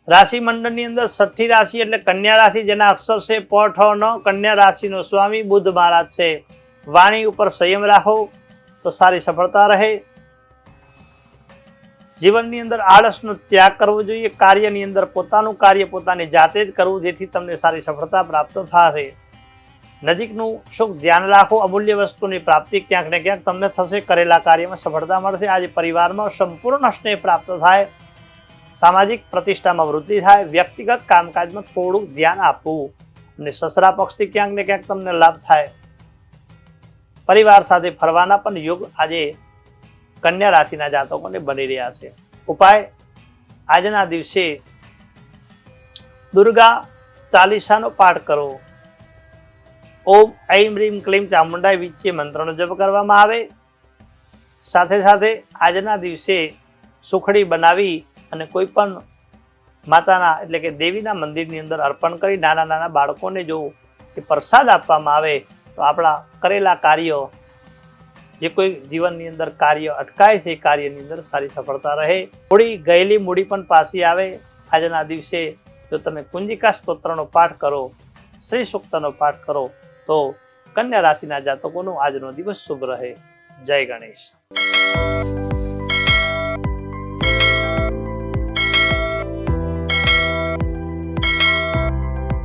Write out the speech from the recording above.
રાશિ મંડળની અંદર છઠ્ઠી રાશિ એટલે કન્યા રાશિ, જેના અક્ષર છે પ ઠ ન. કન્યા રાશિનો સ્વામી બુધ મહારાજ છે. વાણી ઉપર સંયમ રાખો તો સારી સફળતા રહે. જીવનની અંદર આળસનો ત્યાગ કરવો જોઈએ. કાર્યની અંદર પોતાનું કાર્ય પોતાની જાતે જ કરવું, જેથી તમને સારી સફળતા પ્રાપ્ત થશે. નજીકનું સુખ ધ્યાન રાખો. અમૂલ્ય વસ્તુની પ્રાપ્તિ ક્યાંક ને ક્યાંક તમને થશે. કરેલા કાર્યમાં સફળતા મળશે. આજે પરિવારમાં સંપૂર્ણ સ્નેહ પ્રાપ્ત થાય. સામાજિક પ્રતિષ્ઠામાં વૃદ્ધિ થાય. વ્યક્તિગત કામકાજમાં થોડું ધ્યાન આપવું અને સસરા પક્ષથી ક્યાંક ને ક્યાંક તમને લાભ થાય. પરિવાર સાથે ફરવાના પણ યોગ આજે કન્યા રાશિના જાતકોને બની રહ્યા છે. ઉપાય: આજના દિવસે દુર્ગા ચાલીસાનો પાઠ કરો. ઓમ ઐમ રીમ ક્લીમ ચામુંડાય વિચ્ચે મંત્રનો જપ કરવામાં આવે. સાથે સાથે આજના દિવસે સુખડી બનાવી અને કોઈ પણ માતાના એટલે કે દેવીના મંદિરની અંદર અર્પણ કરી નાના નાના બાળકોને જો એ પ્રસાદ આપવામાં આવે તો આપણા કરેલા કાર્યો, જે કોઈ જીવનની અંદર કાર્ય અટકાય છે, એ કાર્યની અંદર સારી સફળતા રહે. મૂડી ગયેલી મૂડી પણ પાછી આવે. આજના દિવસે જો તમે કુંજિકા સ્તોત્રનો પાઠ કરો, શ્રી સૂક્તનો પાઠ કરો તો કન્યા રાશિના જાતકોનો આજનો દિવસ શુભ રહે. જય ગણેશ.